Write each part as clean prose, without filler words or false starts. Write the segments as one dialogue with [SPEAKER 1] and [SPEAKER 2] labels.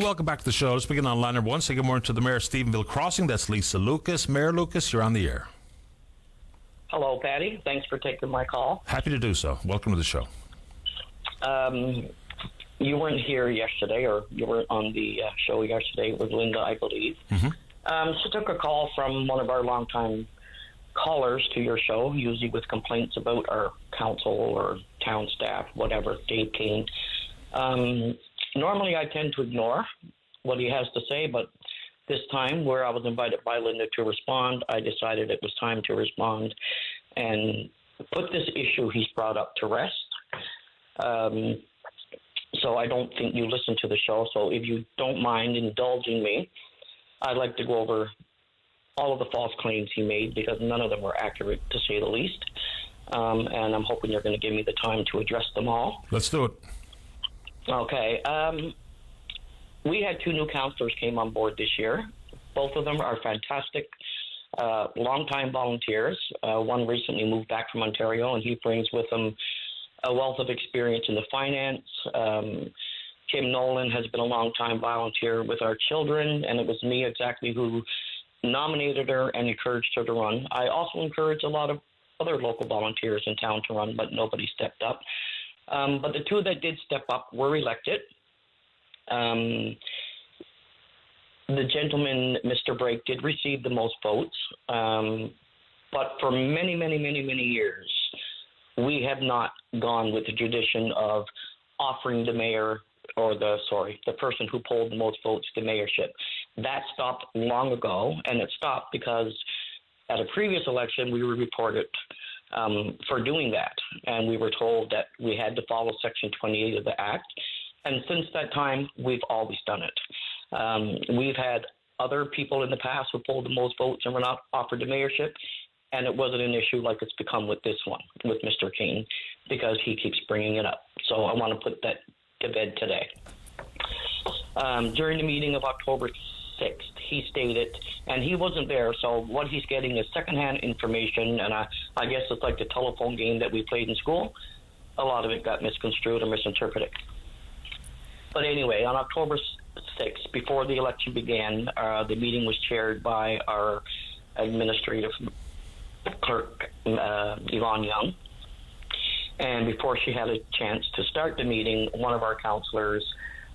[SPEAKER 1] Welcome back to the show. Speaking on line number one, say good morning to the Mayor of Stephenville Crossing. That's Lisa Lucas. Mayor Lucas, you're on the air.
[SPEAKER 2] Hello, Patty. Thanks for taking my call.
[SPEAKER 1] Happy to do so. Welcome to the show.
[SPEAKER 2] You weren't here yesterday, or you weren't on the show yesterday. It was Linda, I believe. She took a call from one of our longtime callers to your show, usually with complaints about our council or town staff, whatever, Dave Kane. Normally I tend to ignore what he has to say, but this time, where I was invited by Linda to respond, I decided it was time to respond and put this issue he's brought up to rest. So I don't think you listen to the show, so if you don't mind indulging me, I'd like to go over all of the false claims he made, because none of them were accurate, to say the least. And I'm hoping you're going to give me the time to address them all.
[SPEAKER 1] Let's do it.
[SPEAKER 2] Okay. We had 2 new counselors came on board this year. Both of them are fantastic, longtime volunteers. One recently moved back from Ontario, and he brings with him a wealth of experience in the finance. Kim Nolan has been a long-time volunteer with our children, and it was me exactly who nominated her and encouraged her to run. I also encouraged a lot of other local volunteers in town to run, but nobody stepped up. But the 2 that did step up were elected. The gentleman, Mr. Brake, did receive the most votes. But for many, many, many, many years, we have not gone with the tradition of offering the mayor or the person who polled the most votes the mayorship. That stopped long ago, and it stopped because at a previous election we were reported for doing that, and we were told that we had to follow Section 28 of the Act. And since that time, we've always done it. We've had other people in the past who polled the most votes and were not offered the mayorship, and it wasn't an issue like it's become with this one, with Mr. Kane, because he keeps bringing it up. So I want to put that to bed today. During the meeting of October 6th, he stated, and he wasn't there, so what he's getting is secondhand information, and I guess it's like the telephone game that we played in school. A lot of it got misconstrued or misinterpreted. But anyway, on October 6th, before the election began, the meeting was chaired by our administrative clerk, Yvonne Young. And before she had a chance to start the meeting, one of our counselors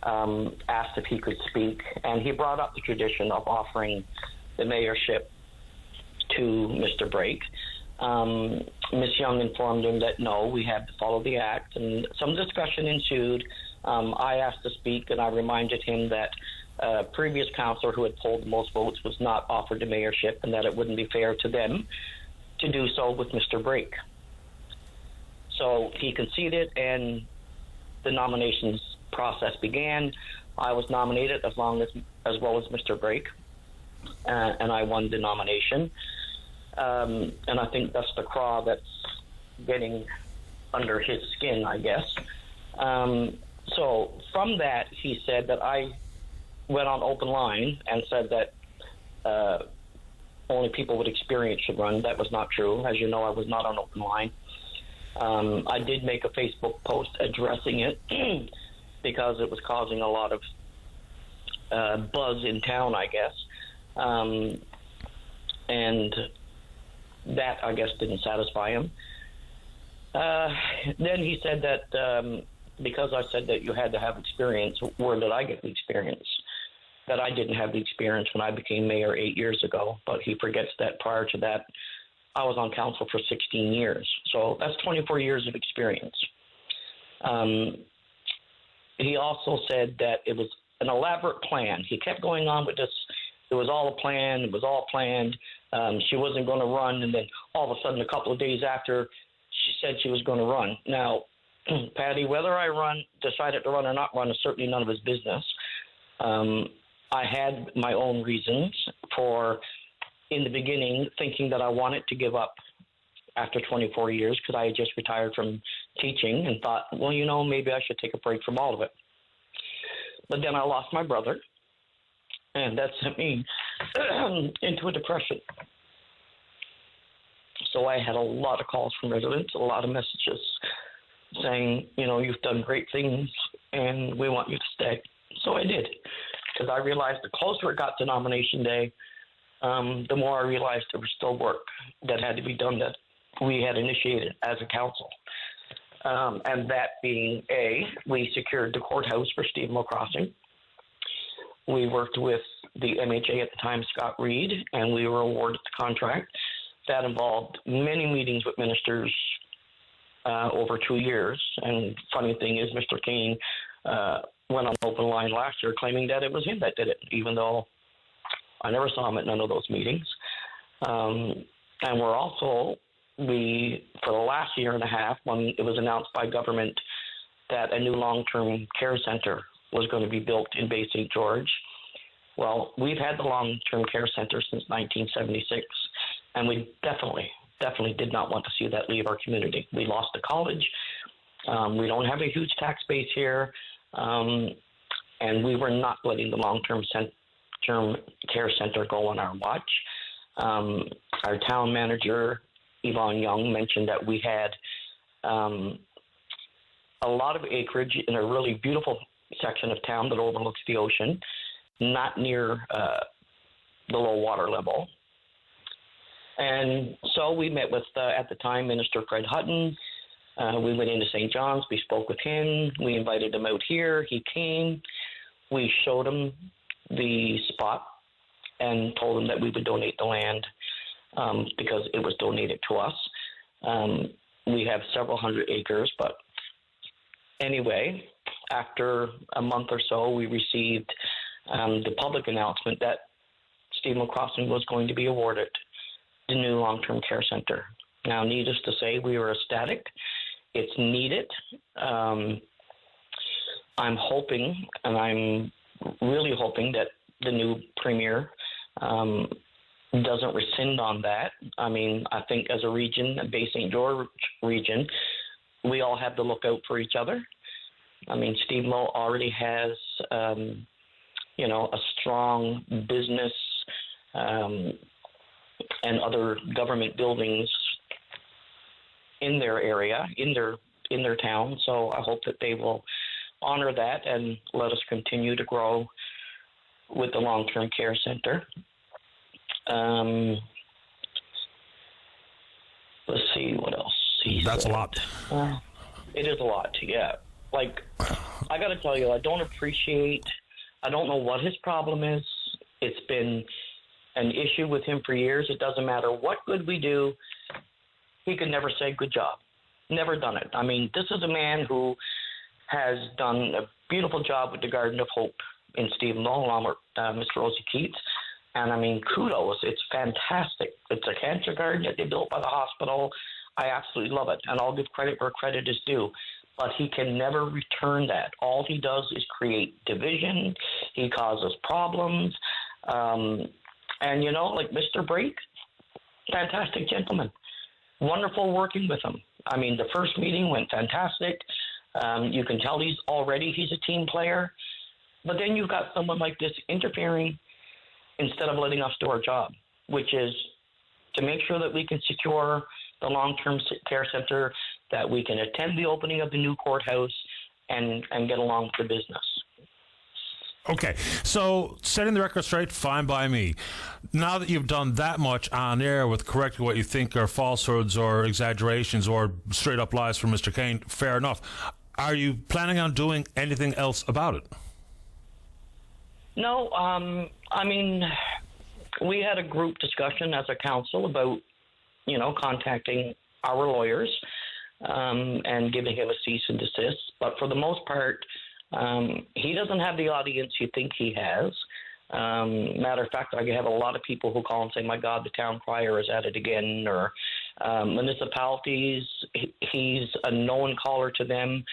[SPEAKER 2] asked if he could speak, and he brought up the tradition of offering the mayorship to Mr. Brake. Ms. Young informed him that no, we had to follow the act, and some discussion ensued. I asked to speak, and I reminded him that a previous councillor who had polled the most votes was not offered the mayorship, and that it wouldn't be fair to them to do so with Mr. Brake. So he conceded, and the nominations process began. I was nominated as well as Mr. Brake, and I won the nomination. And I think that's the craw that's getting under his skin, I guess. So from that, he said that I went on open line and said that only people with experience should run. That was not true. As you know, I was not on open line. I did make a Facebook post addressing it because it was causing a lot of buzz in town, I guess. And that, I guess, didn't satisfy him. Then he said that because I said that you had to have experience, where did I get the experience? That I didn't have the experience when I became mayor 8 years ago, but he forgets that prior to that, I was on council for 16 years. So that's 24 years of experience. He also said that it was an elaborate plan. He kept going on with this. It was all a plan. It was all planned. She wasn't going to run, and then all of a sudden, a couple of days after, she said she was going to run. Now, Patty, whether I decided to run or not run is certainly none of his business. I had my own reasons for, in the beginning, thinking that I wanted to give up after 24 years because I had just retired from teaching and thought, well, maybe I should take a break from all of it. But then I lost my brother, and that sent me into a depression. So I had a lot of calls from residents, a lot of messages saying, you've done great things and we want you to stay. So I did. because I realized the closer it got to nomination day, the more I realized there was still work that had to be done that we had initiated as a council. And that being, we secured the courthouse for Stephenville Crossing. We worked with the MHA at the time, Scott Reed, and we were awarded the contract. That involved many meetings with ministers over 2 years. And funny thing is, Mr. Kane went on open line last year claiming that it was him that did it, even though I never saw him at none of those meetings. And we're also, for the last year and a half, when it was announced by government that a new long-term care center was going to be built in Bay St. George. Well, we've had the long-term care center since 1976, and we definitely did not want to see that leave our community. We lost the college. We don't have a huge tax base here, and we were not letting the long-term care center go on our watch. Our town manager, Yvonne Young, mentioned that we had a lot of acreage in a really beautiful section of town that overlooks the ocean, not near the low water level. And so we met with, at the time, Minister Fred Hutton. We went into St. John's. We spoke with him. We invited him out here. He came. We showed him the spot and told him that we would donate the land because it was donated to us. We have several hundred acres, but anyway, after a month or so, we received the public announcement that Stephenville Crossing was going to be awarded the new long-term care center. Now, needless to say, we were ecstatic. It's needed. I'm hoping, and I'm really hoping that the new premier doesn't rescind on that. I mean, I think as a region, the Bay St. George region, we all have to look out for each other. I mean, Stephenville already has, a strong business and other government buildings in their area, in their town. So I hope that they will honor that and let us continue to grow with the long-term care center. Let's see what else.
[SPEAKER 1] That's a lot.
[SPEAKER 2] It is a lot, yeah. Like, I got to tell you, I don't know what his problem is. It's been an issue with him for years. It doesn't matter what good we do. He could never say good job. Never done it. I mean, this is a man who has done a beautiful job with the Garden of Hope in Stephenville, along with Mr. Rosie Keats. And I mean, kudos. It's fantastic. It's a cancer garden that they built by the hospital. I absolutely love it. And I'll give credit where credit is due. But he can never return that. All he does is create division. He causes problems. And, like Mr. Brake, fantastic gentleman. Wonderful working with him. I mean, the first meeting went fantastic. You can tell he's a team player. But then you've got someone like this interfering instead of letting us do our job, which is to make sure that we can secure the long-term care center, that we can attend the opening of the new courthouse and get along with the business.
[SPEAKER 1] Okay, so setting the record straight, fine by me. Now that you've done that much on air with correcting what you think are falsehoods or exaggerations or straight-up lies from Mr. Kane, fair enough. Are you planning on doing anything else about it?
[SPEAKER 2] No, I mean, we had a group discussion as a council about, contacting our lawyers and giving him a cease and desist. But for the most part, he doesn't have the audience you think he has. Matter of fact, I have a lot of people who call and say, my God, the town crier is at it again, or municipalities, he's a known caller to them.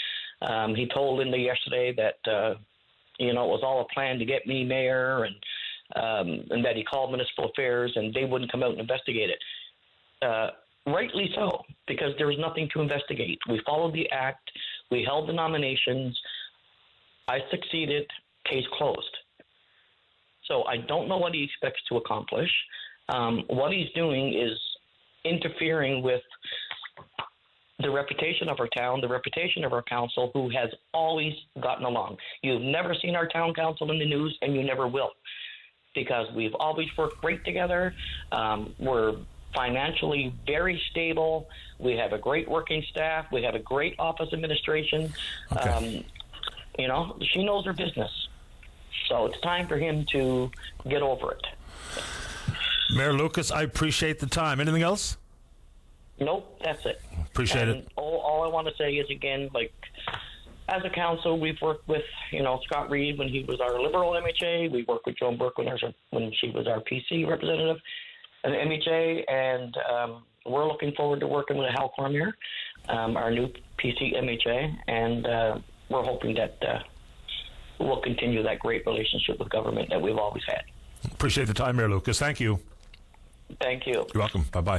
[SPEAKER 2] He told Linda yesterday that, it was all a plan to get me mayor, and that he called municipal affairs and they wouldn't come out and investigate it. Rightly so, because there was nothing to investigate. We followed the act. We held the nominations. I succeeded. Case closed. So I don't know what he expects to accomplish. What he's doing is interfering with the reputation of our town, the reputation of our council, who has always gotten along. You've never seen our town council in the news, and you never will, because we've always worked great together. We're financially very stable. We have a great working staff. We have a great office administration.
[SPEAKER 1] Okay.
[SPEAKER 2] She knows her business. So it's time for him to get over it.
[SPEAKER 1] Mayor Lucas, I appreciate the time. Anything else?
[SPEAKER 2] Nope, that's it.
[SPEAKER 1] Appreciate it.
[SPEAKER 2] All I want to say is, again, as a council, we've worked with, Scott Reed when he was our Liberal MHA. We worked with Joan Burke when she was our PC representative at MHA, and we're looking forward to working with Hal Cormier, our new PC MHA, and we're hoping that we'll continue that great relationship with government that we've always had.
[SPEAKER 1] Appreciate the time, Mayor Lucas. Thank you.
[SPEAKER 2] Thank you.
[SPEAKER 1] You're welcome. Bye-bye.